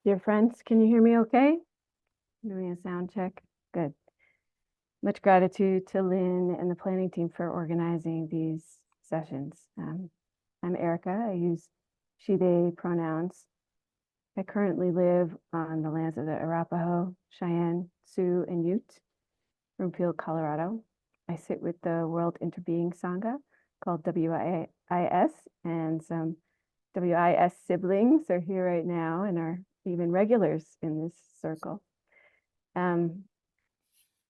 Dear friends, can you hear me okay? Doing a sound check. Good. Much gratitude to Lynn and the planning team for organizing these sessions. I'm Erica. I use she, they pronouns. I currently live on the lands of the Arapaho, Cheyenne, Sioux, and Ute, Broomfield, Colorado. I sit with the World Interbeing Sangha called WIIS, and some WIS siblings are here right now and are even regulars in this circle. In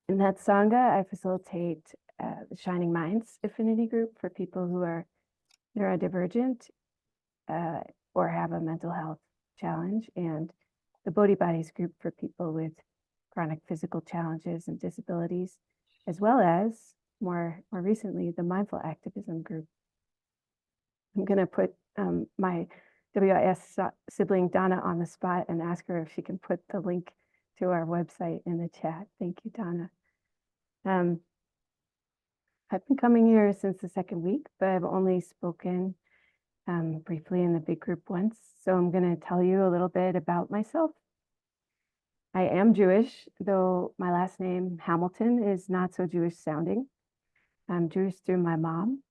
that Sangha, I facilitate the Shining Minds Affinity Group for people who are neurodivergent or have a mental health challenge, and the Bodhi Bodies Group for people with chronic physical challenges and disabilities, as well as more recently, the Mindful Activism Group. I'm going to put my WIS sibling Donna on the spot and ask her if she can put the link to our website in the chat. Thank you, Donna. I've been coming here since the second week, but I've only spoken briefly in the big group once. So I'm going to tell you a little bit about myself. I am Jewish, though my last name, Hamilton, is not so Jewish sounding. I'm Jewish through my mom.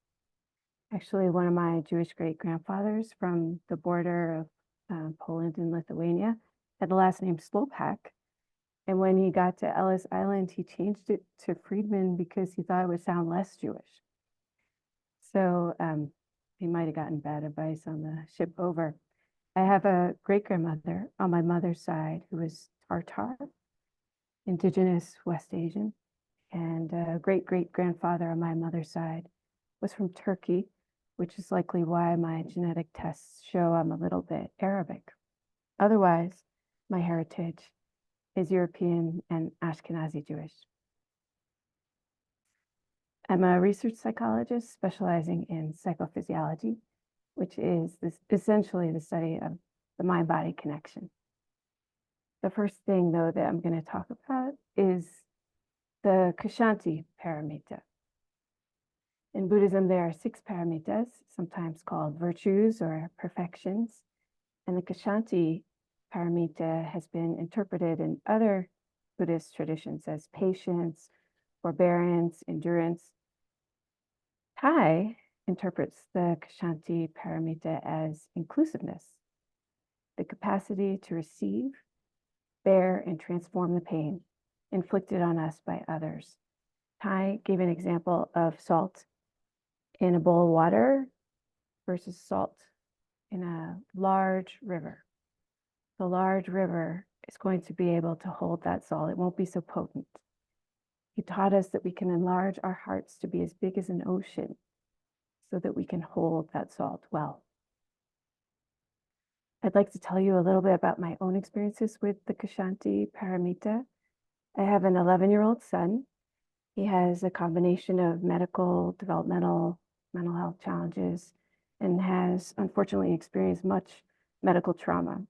Actually, one of my Jewish great-grandfathers from the border of Poland and Lithuania had the last name Slopak. And when he got to Ellis Island, he changed it to Friedman because he thought it would sound less Jewish. So he might have gotten bad advice on the ship over. I have a great-grandmother on my mother's side who is Tartar, indigenous West Asian, and a great-great-grandfather on my mother's side was from Turkey, which is likely why my genetic tests show I'm a little bit Arabic. Otherwise, my heritage is European and Ashkenazi Jewish. I'm a research psychologist specializing in psychophysiology, which is essentially the study of the mind-body connection. The first thing, though, that I'm going to talk about is the Kshanti paramita. In Buddhism, there are 6 paramitas, sometimes called virtues or perfections, and the Kshanti paramita has been interpreted in other Buddhist traditions as patience, forbearance, endurance. Thai interprets the Kshanti paramita as inclusiveness, the capacity to receive, bear, and transform the pain inflicted on us by others. Thai gave an example of salt in a bowl of water versus salt in a large river. The large river is going to be able to hold that salt. It won't be so potent. He taught us that we can enlarge our hearts to be as big as an ocean so that we can hold that salt well. I'd like to tell you a little bit about my own experiences with the Kshanti paramita. I have an 11-year-old son. He has a combination of medical, developmental, mental health challenges, and has unfortunately experienced much medical trauma.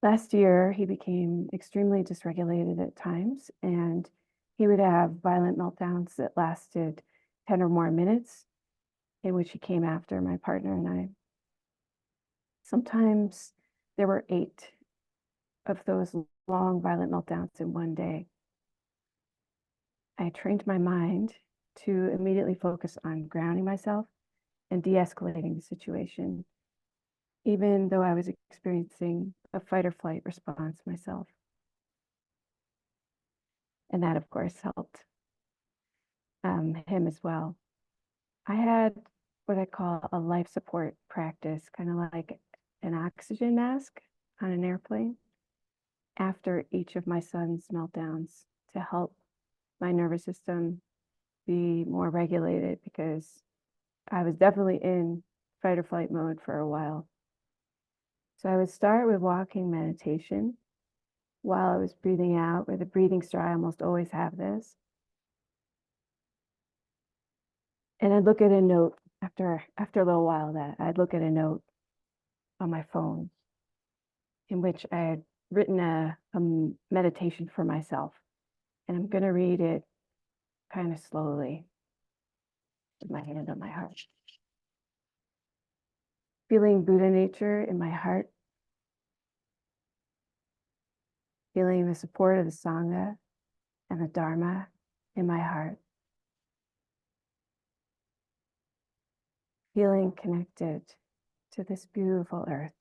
Last year, he became extremely dysregulated at times, and he would have violent meltdowns that lasted 10 or more minutes, in which he came after my partner and I. Sometimes there were 8 of those long violent meltdowns in one day. I trained my mind to immediately focus on grounding myself and de-escalating the situation, even though I was experiencing a fight or flight response myself. And that, of course, helped him as well. I had what I call a life support practice, kind of like an oxygen mask on an airplane, after each of my son's meltdowns to help my nervous system be more regulated, because I was definitely in fight or flight mode for a while. So I would start with walking meditation while I was breathing out with a breathing star. I almost always have this. And I'd look at a note after a little while that I'd look at a note on my phone in which I had written a meditation for myself. And I'm going to read it kind of slowly with my hand on my heart. Feeling Buddha nature in my heart, feeling the support of the Sangha and the Dharma in my heart, feeling connected to this beautiful earth.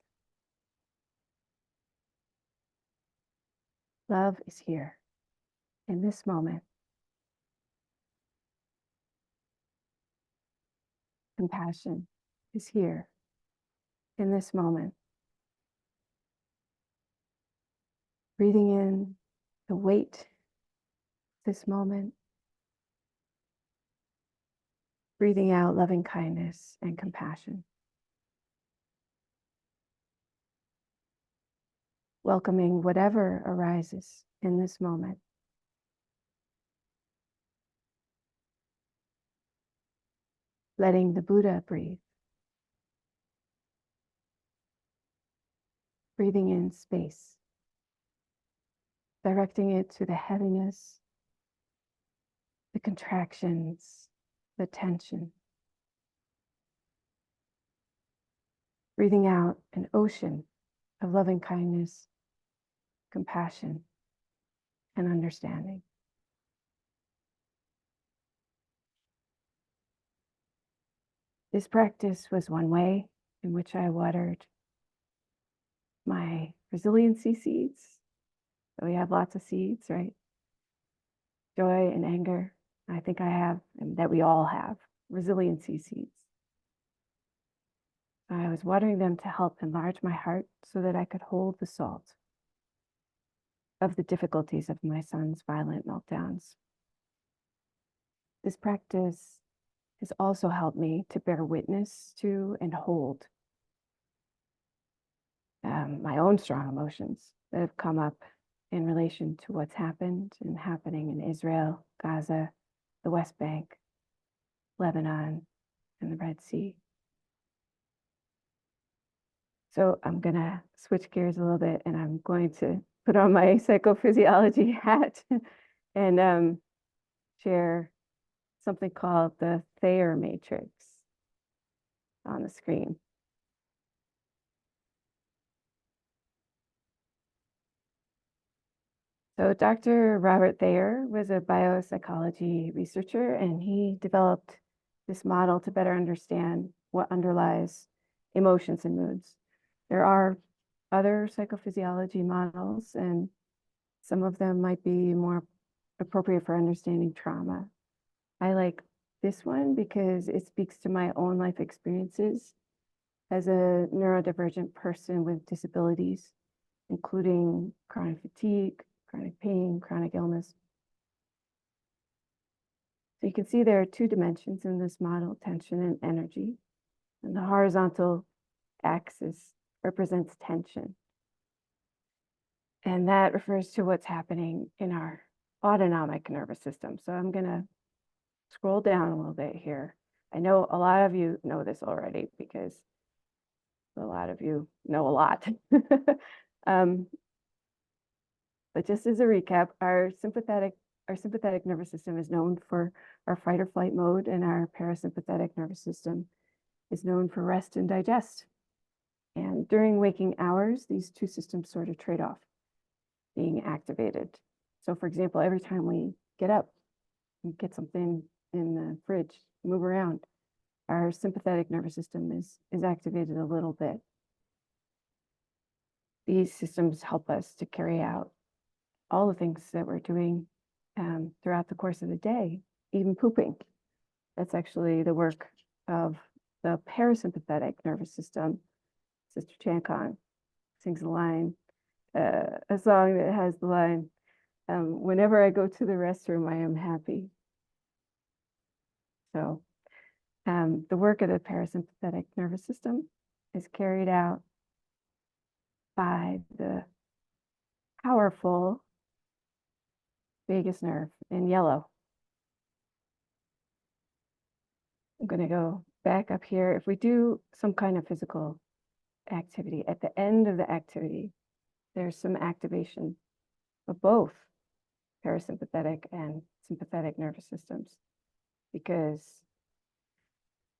Love is here in this moment. Compassion is here in this moment. Breathing in the weight of this moment. Breathing out loving kindness and compassion. Welcoming whatever arises in this moment. Letting the Buddha breathe. Breathing in space. Directing it to the heaviness, the contractions, the tension. Breathing out an ocean of loving kindness, compassion, and understanding. This practice was one way in which I watered my resiliency seeds. So we have lots of seeds, right? Joy and anger. I think I have, and that we all have, resiliency seeds. I was watering them to help enlarge my heart so that I could hold the salt of the difficulties of my son's violent meltdowns. This practice has also helped me to bear witness to and hold my own strong emotions that have come up in relation to what's happened and happening in Israel, Gaza, the West Bank, Lebanon, and the Red Sea. So I'm going to switch gears a little bit, and I'm going to put on my psychophysiology hat and share something called the Thayer matrix on the screen. So Dr. Robert Thayer was a biopsychology researcher, and he developed this model to better understand what underlies emotions and moods. There are other psychophysiology models, and some of them might be more appropriate for understanding trauma. I like this one because it speaks to my own life experiences as a neurodivergent person with disabilities, including chronic fatigue, chronic pain, chronic illness. So you can see there are two dimensions in this model, tension and energy. And the horizontal axis represents tension. And that refers to what's happening in our autonomic nervous system. So I'm going to scroll down a little bit here. I know a lot of you know this already because a lot of you know a lot. But just as a recap, our sympathetic nervous system is known for our fight or flight mode, and our parasympathetic nervous system is known for rest and digest. And during waking hours, these two systems sort of trade off being activated. So for example, every time we get up and get something in the fridge, move around, our sympathetic nervous system is activated a little bit. These systems help us to carry out all the things that we're doing throughout the course of the day, even pooping. That's actually the work of the parasympathetic nervous system. Sister Chan Khong sings a song that has the line, whenever I go to the restroom, I am happy. So the work of the parasympathetic nervous system is carried out by the powerful vagus nerve in yellow. I'm going to go back up here. If we do some kind of physical activity, at the end of the activity, there's some activation of both parasympathetic and sympathetic nervous systems, because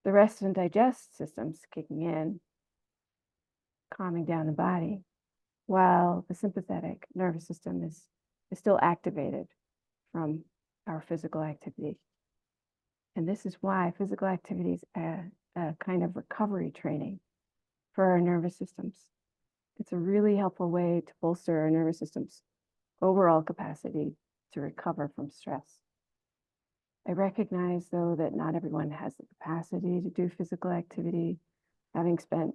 the rest and digest systems kicking in, calming down the body, while the sympathetic nervous system is still activated from our physical activity. And this is why physical activity is a kind of recovery training for our nervous systems. It's a really helpful way to bolster our nervous system's overall capacity to recover from stress. I recognize, though, that not everyone has the capacity to do physical activity, having spent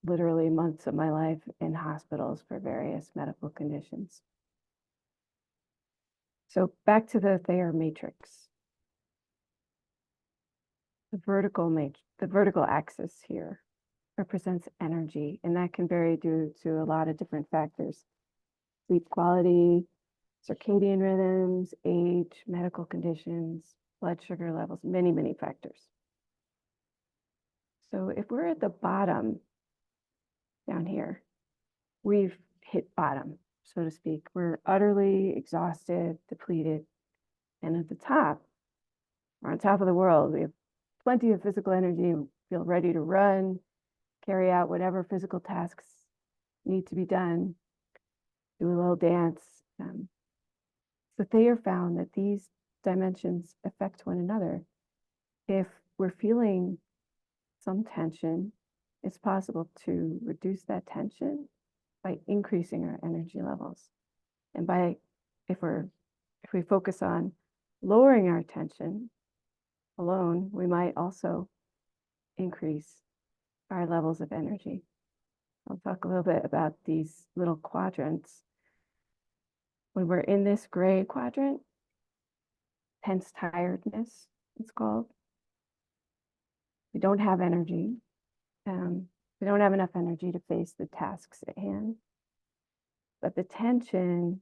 literally months of my life in hospitals for various medical conditions. So back to the Thayer matrix. The vertical axis here represents energy, and that can vary due to a lot of different factors: sleep quality, circadian rhythms, age, medical conditions, blood sugar levels, many, many factors. So if we're at the bottom down here, we've hit bottom, so to speak. We're utterly exhausted, depleted. And at the top, we're on top of the world. We have plenty of physical energy, feel ready to run, carry out whatever physical tasks need to be done, do a little dance. So Thayer found that these dimensions affect one another. If we're feeling some tension, it's possible to reduce that tension by increasing our energy levels. And if we focus on lowering our tension alone, we might also increase our levels of energy. I'll talk a little bit about these little quadrants. When we're in this gray quadrant, tense tiredness, it's called. We don't have energy. We don't have enough energy to face the tasks at hand. But the tension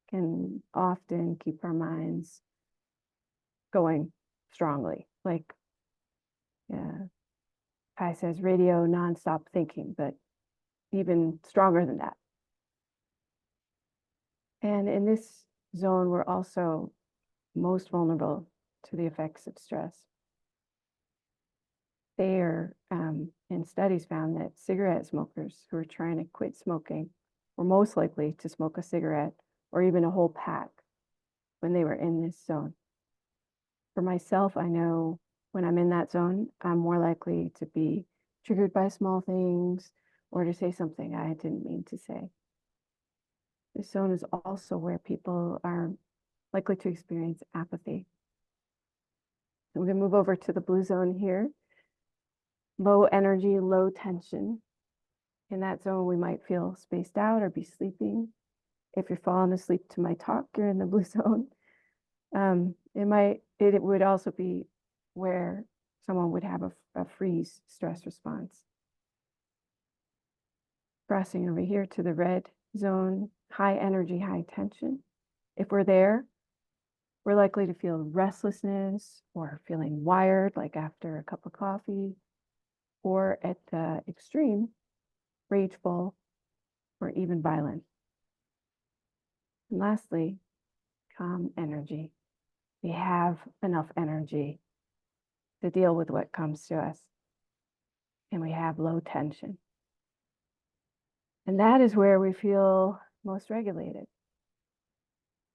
can often keep our minds going strongly. Like Kai says, radio nonstop thinking, but even stronger than that. And in this zone, we're also most vulnerable to the effects of stress. Thayer, in studies, found that cigarette smokers who are trying to quit smoking were most likely to smoke a cigarette or even a whole pack when they were in this zone. For myself, I know when I'm in that zone, I'm more likely to be triggered by small things or to say something I didn't mean to say. This zone is also where people are likely to experience apathy. So we're going to move over to the blue zone here. Low energy, low tension. In that zone, we might feel spaced out or be sleeping. If you're falling asleep to my talk, you're in the blue zone. It would also be where someone would have a freeze stress response. Crossing over here to the red zone, high energy, high tension. If we're there, we're likely to feel restlessness or feeling wired, like after a cup of coffee, or at the extreme, rageful, or even violent. And lastly, calm energy. We have enough energy to deal with what comes to us. And we have low tension. And that is where we feel most regulated.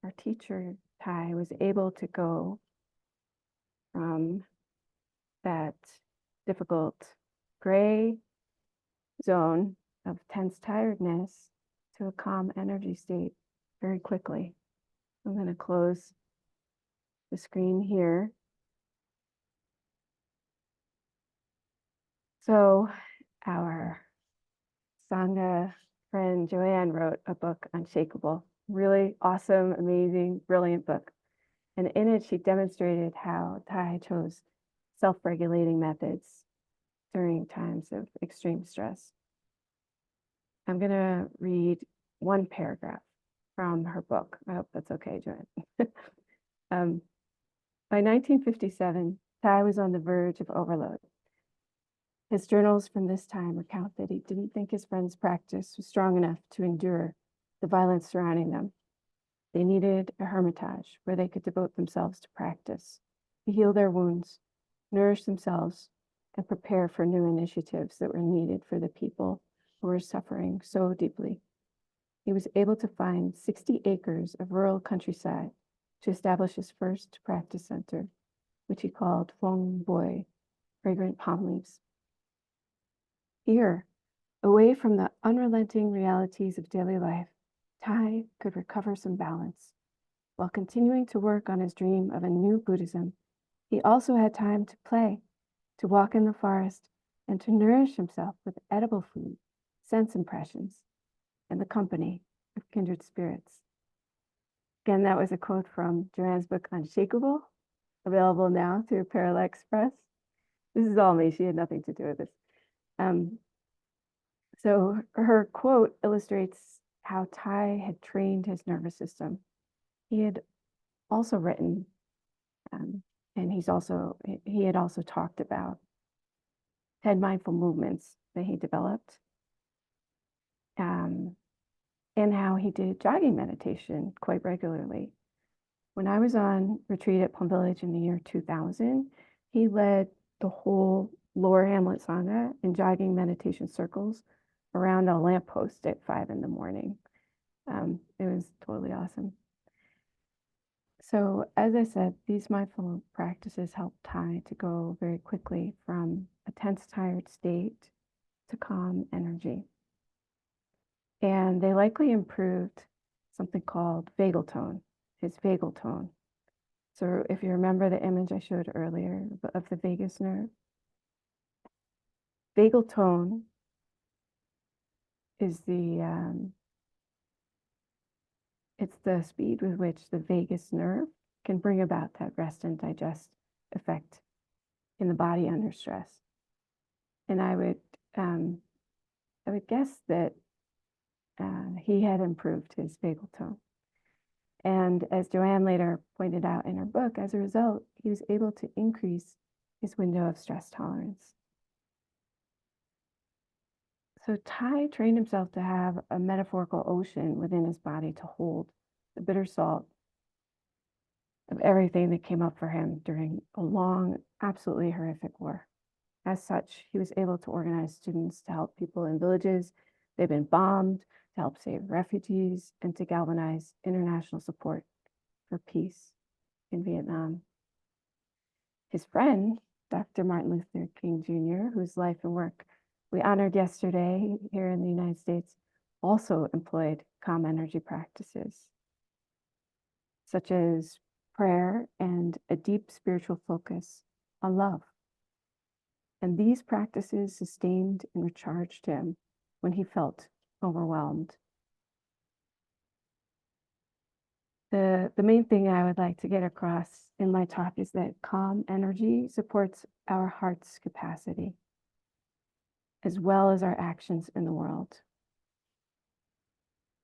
Our teacher, Tai, was able to go from that difficult gray zone of tense tiredness to a calm energy state very quickly. I'm going to close the screen here. So our Sangha friend Joanne wrote a book, Unshakable. Really awesome, amazing, brilliant book. And in it, she demonstrated how Tai chose self-regulating methods during times of extreme stress. I'm going to read one paragraph from her book. I hope that's okay, Joanne. By 1957, Tai was on the verge of overload. His journals from this time recount that he didn't think his friend's practice was strong enough to endure the violence surrounding them. They needed a hermitage where they could devote themselves to practice, to heal their wounds, nourish themselves, and prepare for new initiatives that were needed for the people who were suffering so deeply. he was able to find 60 acres of rural countryside to establish his first practice center, which he called Phong Boi, fragrant palm leaves. Here, away from the unrelenting realities of daily life, Thai could recover some balance. While continuing to work on his dream of a new Buddhism, he also had time to play, to walk in the forest, and to nourish himself with edible food, sense impressions, and the company of kindred spirits. Again, that was a quote from Joanne's book Unshakable, available now through Parallel Express. This is all me. She had nothing to do with this. So her quote illustrates how Thai had trained his nervous system. He had also written, and he had also talked about 10 mindful movements that he developed, and how he did jogging meditation quite regularly. When I was on retreat at Plum Village in the year 2000, he led the whole Lower Hamlet Sangha in jogging meditation circles around a lamppost at 5 in the morning. It was totally awesome. So as I said, these mindful practices help Thai to go very quickly from a tense, tired state to calm energy. And they likely improved something called vagal tone, his vagal tone. So if you remember the image I showed earlier of the vagus nerve, vagal tone is it's the speed with which the vagus nerve can bring about that rest and digest effect in the body under stress. And I would guess that he had improved his vagal tone. And as Joanne later pointed out in her book, as a result, he was able to increase his window of stress tolerance. So Thai trained himself to have a metaphorical ocean within his body to hold the bitter salt of everything that came up for him during a long, absolutely horrific war. As such, he was able to organize students to help people in villages they've been bombed, to help save refugees, and to galvanize international support for peace in Vietnam. His friend, Dr. Martin Luther King Jr., whose life and work we honored yesterday here in the United States, also employed calm energy practices, such as prayer and a deep spiritual focus on love. And these practices sustained and recharged him when he felt overwhelmed. The main thing I would like to get across in my talk is that calm energy supports our heart's capacity, as well as our actions in the world.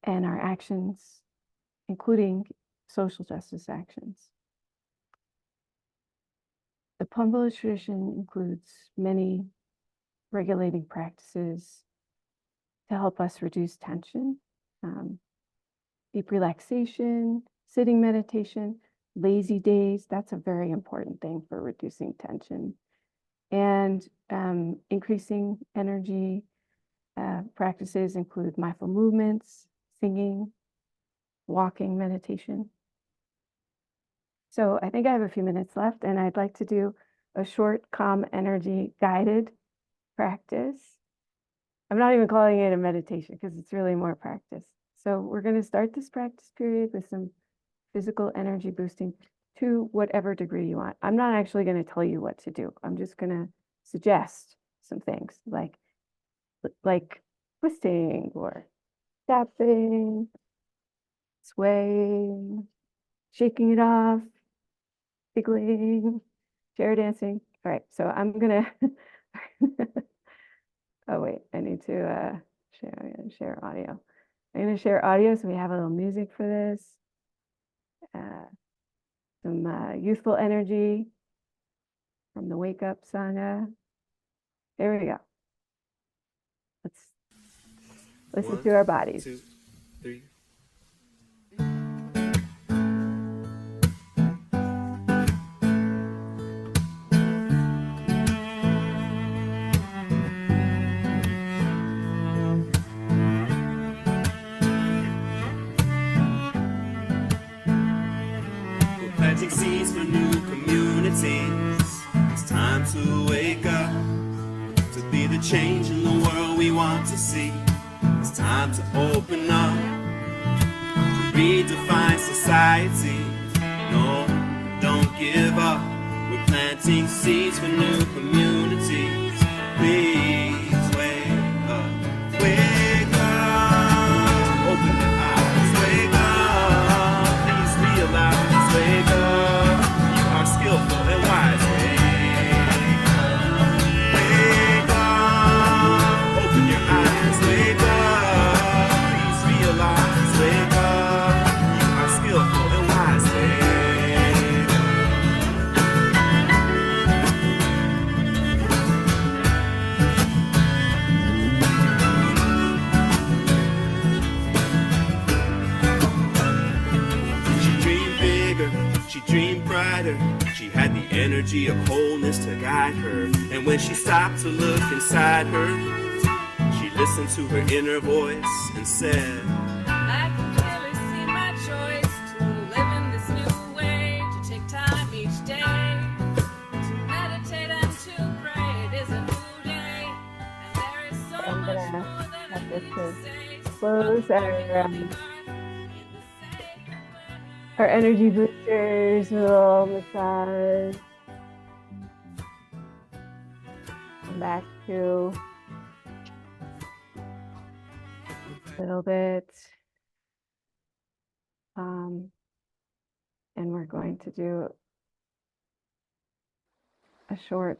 And our actions, including social justice actions. The Plum Village tradition includes many regulating practices to help us reduce tension, deep relaxation, sitting meditation, lazy days. That's a very important thing for reducing tension. And increasing energy practices include mindful movements, singing, walking, meditation. So I think I have a few minutes left, and I'd like to do a short calm energy guided practice. I'm not even calling it a meditation because it's really more practice. So we're going to start this practice period with some physical energy boosting to whatever degree you want. I'm not actually going to tell you what to do. I'm just going to suggest some things like twisting or tapping, swaying, shaking it off, giggling, chair dancing. All right, so I'm gonna oh wait, I need to share audio. I'm gonna share audio so we have a little music for this. Some youthful energy from the Wake Up Sangha. There we go. Let's listen to our bodies. 1, 2, 3. anxieties. It's time to wake up, to be the change in the world we want to see. It's time to open up, to redefine society. No, don't give up. We're planting seeds for new communities. Please wake up, wake up. Open your eyes, wake up. Please realize, wake up. You are skillful and wise. Wake up. Open your eyes, wake up. Please realize, wake up. You are skillful and wise. Wake up. She dreamed bigger, she dreamed brighter. She had the energy of wholeness to guide her. And when she stopped to look inside her, she listened to her inner voice and said, I can clearly see my choice to live in this new way, to take time each day, to meditate and to pray. It is a new day, and there is so I'm much gonna more that have I this need to to say. close our energy boosters, a little massage. Come back to a little bit. And we're going to do a short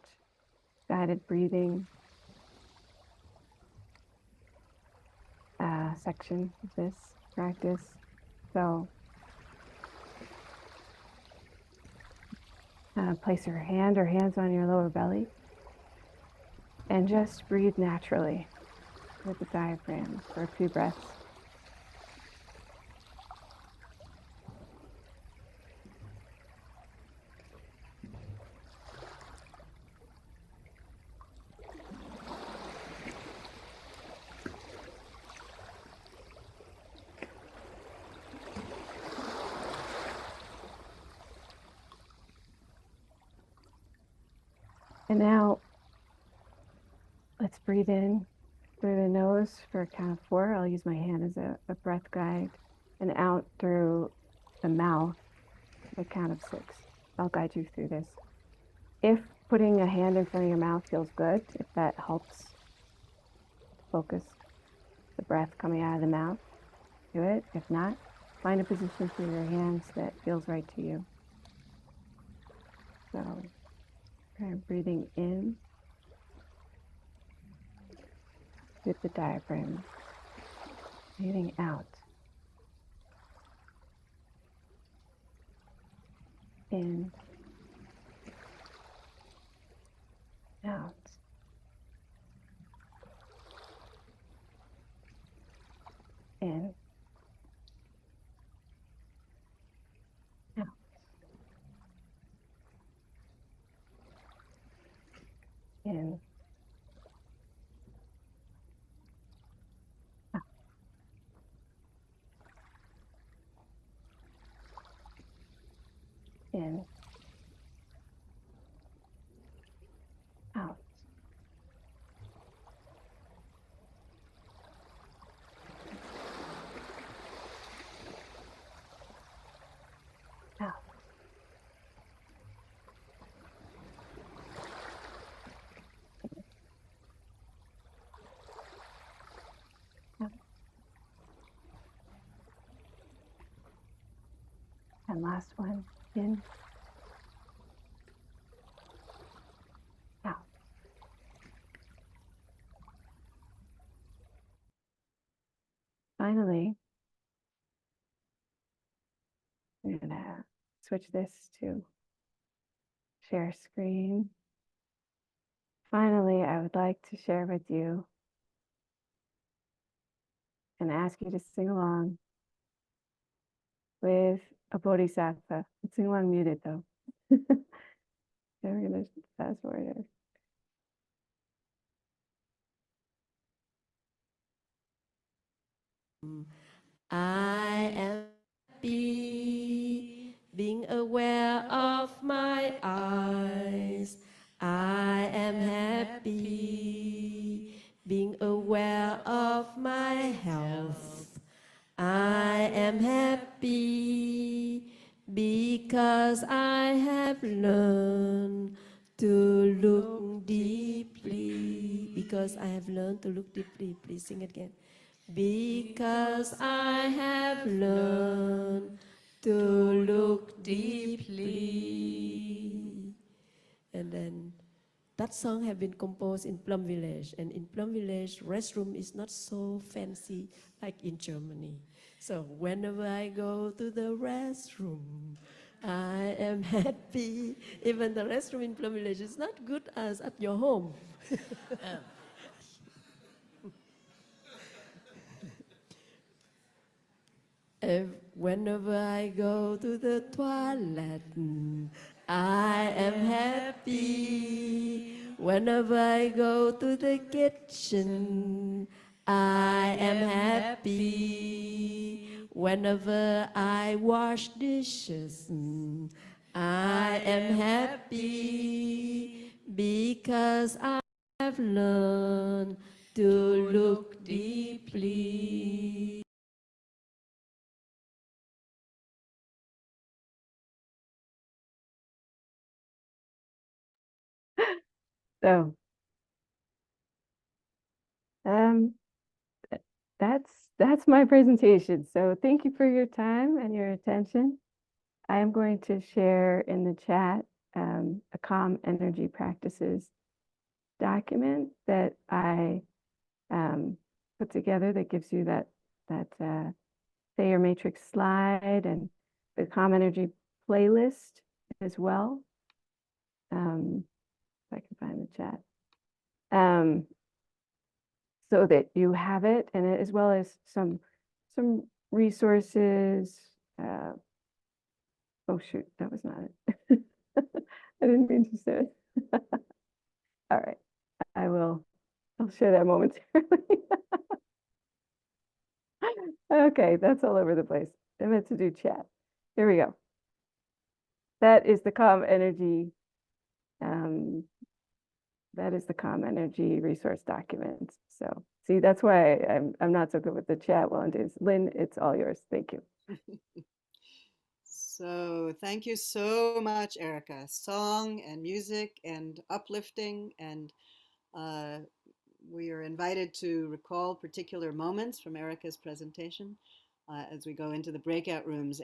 guided breathing section of this practice. So place your hand or hands on your lower belly and just breathe naturally with the diaphragm for a few breaths. And now let's breathe in through the nose for a count of 4. I'll use my hand as a breath guide, and out through the mouth for a count of 6. I'll guide you through this. If putting a hand in front of your mouth feels good, if that helps focus the breath coming out of the mouth, do it. If not, find a position for your hands that feels right to you. So, kind of breathing in with the diaphragm, breathing out, in, out, in, out, in, out, in, out. Out. Out. And last one, in, out. Finally, we're gonna switch this to share screen. Finally, I would like to share with you and ask you to sing along with a bodhisattva. Sing along muted though. Then we're gonna fast forward here. I am happy being aware of my eyes. I am happy, being aware of my health. I am happy because I have learned to look deeply. Because I have learned to look deeply. Please sing it again. Because I have learned to look deeply. And then that song have been composed in Plum Village, and in Plum Village, restroom is not so fancy like in Germany. So whenever I go to the restroom, I am happy. Even the restroom in Plum Village is not good as at your home. Whenever I go to the toilet, I am happy. Whenever I go to the kitchen, I am happy. Whenever I wash dishes, I am happy because I have learned to look deeply. So, um, that's my presentation. So thank you for your time and your attention. I am going to share in the chat a calm energy practices document that I put together that gives you that Thayer Matrix slide and the calm energy playlist as well. If I can find the chat. So that you have it, and as well as some resources. Oh shoot, that was not it. I didn't mean to say it. All right, I'll share that momentarily. Okay, that's all over the place. I meant to do chat. Here we go. That is the calm energy. That is the calm energy resource document. So see, that's why I'm not so good with the chat while I'm doing. Lynn, it's all yours. Thank you. So thank you so much, Erica. Song and music and uplifting, and we are invited to recall particular moments from Erica's presentation as we go into the breakout rooms.